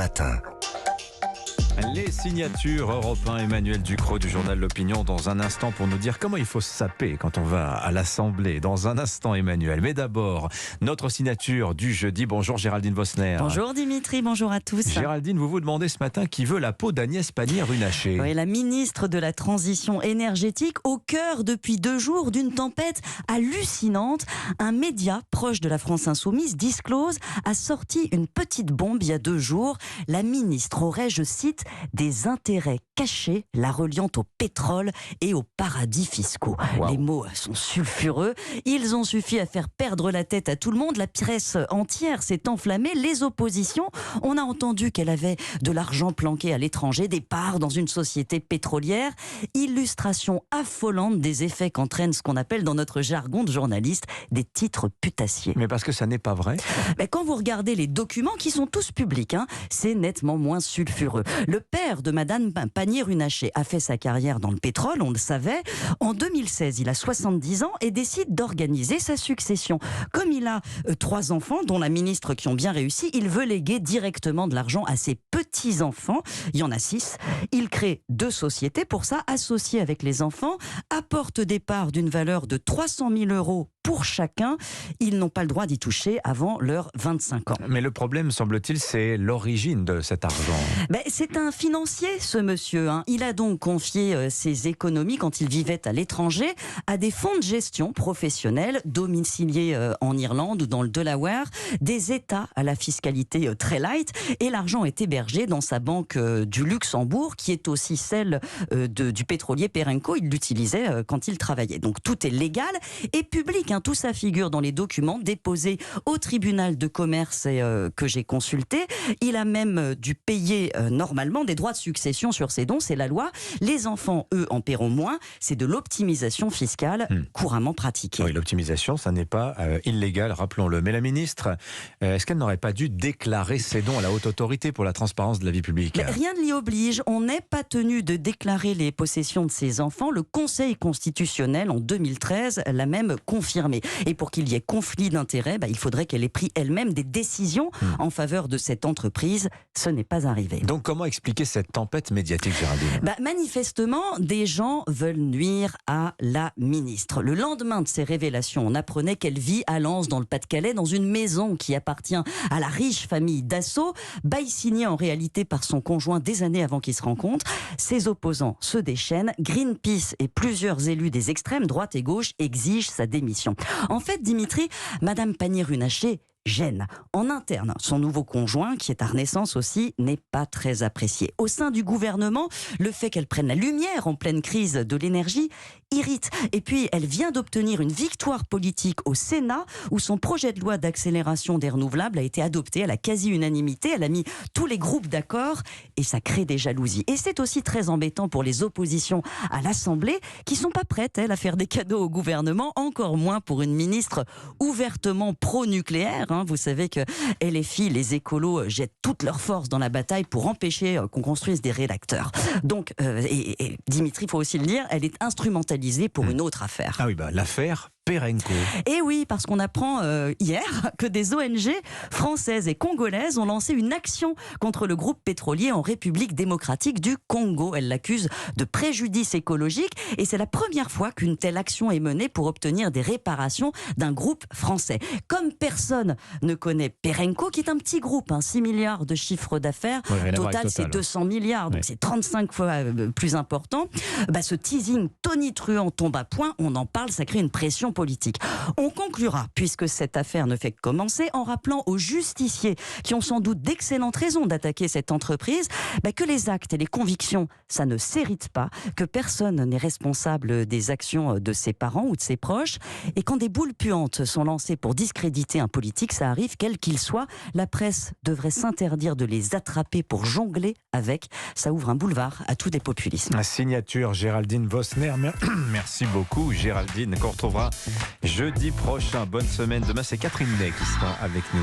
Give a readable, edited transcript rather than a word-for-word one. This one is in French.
matin. Les signatures Europe 1, Emmanuel Ducrot du journal L'Opinion dans un instant pour nous dire comment il faut se saper quand on va à l'Assemblée. Dans un instant, Emmanuel. Mais d'abord, notre signature du jeudi. Bonjour Géraldine Vosner. Bonjour Dimitri, bonjour à tous. Géraldine, vous vous demandez ce matin qui veut la peau d'Agnès Pannier-Runacher. Oui, la ministre de la Transition énergétique au cœur depuis 2 jours d'une tempête hallucinante. Un média proche de la France Insoumise, Disclose, a sorti une petite bombe il y a 2 jours. La ministre aurait, je cite, des intérêts cachés la reliant au pétrole et aux paradis fiscaux. Wow. Les mots sont sulfureux. Ils ont suffi à faire perdre la tête à tout le monde. La presse entière s'est enflammée. Les oppositions, on a entendu qu'elle avait de l'argent planqué à l'étranger, des parts dans une société pétrolière. Illustration affolante des effets qu'entraîne ce qu'on appelle dans notre jargon de journaliste des titres putassiers. Mais parce que ça n'est pas vrai. Mais quand vous regardez les documents qui sont tous publics, c'est nettement moins sulfureux. Le père de Madame Pannier-Runacher a fait sa carrière dans le pétrole, on le savait. En 2016, il a 70 ans et décide d'organiser sa succession. Comme il a 3 enfants, dont la ministre qui ont bien réussi, il veut léguer directement de l'argent à ses petits-enfants. Il y en a 6. Il crée 2 sociétés pour ça, associées avec les enfants, apporte des parts d'une valeur de 300 000 € pour chacun. Ils n'ont pas le droit d'y toucher avant leurs 25 ans. Mais le problème, semble-t-il, c'est l'origine de cet argent. C'est un financier, ce monsieur. Il a donc confié ses économies, quand il vivait à l'étranger, à des fonds de gestion professionnels domiciliés en Irlande ou dans le Delaware, des États à la fiscalité très light, et l'argent est hébergé dans sa banque du Luxembourg, qui est aussi celle du pétrolier Perenco. Il l'utilisait quand il travaillait. Donc tout est légal et public. Tout ça figure dans les documents déposés au tribunal de commerce que j'ai consulté. Il a même dû payer normalement des droits de succession sur ses dons, c'est la loi. Les enfants, eux, en paieront moins. C'est de l'optimisation fiscale couramment pratiquée. Oui, l'optimisation, ça n'est pas illégal, rappelons-le. Mais la ministre, est-ce qu'elle n'aurait pas dû déclarer ses dons à la haute autorité pour la transparence de la vie publique ? Rien ne l'y oblige. On n'est pas tenu de déclarer les possessions de ses enfants. Le Conseil constitutionnel, en 2013, l'a même confirmé. Et pour qu'il y ait conflit d'intérêts, il faudrait qu'elle ait pris elle-même des décisions en faveur de cette entreprise. Ce n'est pas arrivé. Donc comment expliquer cette tempête médiatique, Géraldine ? Manifestement, des gens veulent nuire à la ministre. Le lendemain de ces révélations, on apprenait qu'elle vit à Lens, dans le Pas-de-Calais, dans une maison qui appartient à la riche famille Dassault, bail signé en réalité par son conjoint des années avant qu'ils se rencontrent. Ses opposants se déchaînent. Greenpeace et plusieurs élus des extrêmes, droite et gauche, exigent sa démission. En fait, Dimitri, Madame Pannier-Runacher gêne. En interne, son nouveau conjoint, qui est à Renaissance aussi, n'est pas très apprécié. Au sein du gouvernement, le fait qu'elle prenne la lumière en pleine crise de l'énergie irrite. Et puis, elle vient d'obtenir une victoire politique au Sénat, où son projet de loi d'accélération des renouvelables a été adopté à la quasi-unanimité. Elle a mis tous les groupes d'accord et ça crée des jalousies. Et c'est aussi très embêtant pour les oppositions à l'Assemblée, qui sont pas prêtes, à faire des cadeaux au gouvernement, encore moins pour une ministre ouvertement pro-nucléaire. Vous savez que LFI, les écolos, jettent toutes leurs forces dans la bataille pour empêcher qu'on construise des réacteurs. Donc, et Dimitri, il faut aussi le dire, elle est instrumentalisée pour une autre affaire. Ah oui, l'affaire Perenco. Et oui, parce qu'on apprend hier que des ONG françaises et congolaises ont lancé une action contre le groupe pétrolier en République démocratique du Congo. Elles l'accusent de préjudice écologique et c'est la première fois qu'une telle action est menée pour obtenir des réparations d'un groupe français. Comme personne ne connaît Perenco, qui est un petit groupe, 6 milliards de chiffre d'affaires, Total c'est 200 milliards, donc c'est 35 fois plus important. Ce teasing tonitruant tombe à point, on en parle, ça crée une pression politique. On conclura, puisque cette affaire ne fait que commencer, en rappelant aux justiciers, qui ont sans doute d'excellentes raisons d'attaquer cette entreprise, que les actes et les convictions, ça ne s'hérite pas, que personne n'est responsable des actions de ses parents ou de ses proches, et quand des boules puantes sont lancées pour discréditer un politique, ça arrive quel qu'il soit, la presse devrait s'interdire de les attraper pour jongler avec. Ça ouvre un boulevard à tous des populismes. La signature Géraldine Vosner. Merci beaucoup Géraldine, qu'on retrouvera jeudi prochain. Bonne semaine. Demain, c'est Catherine Ney qui sera avec nous.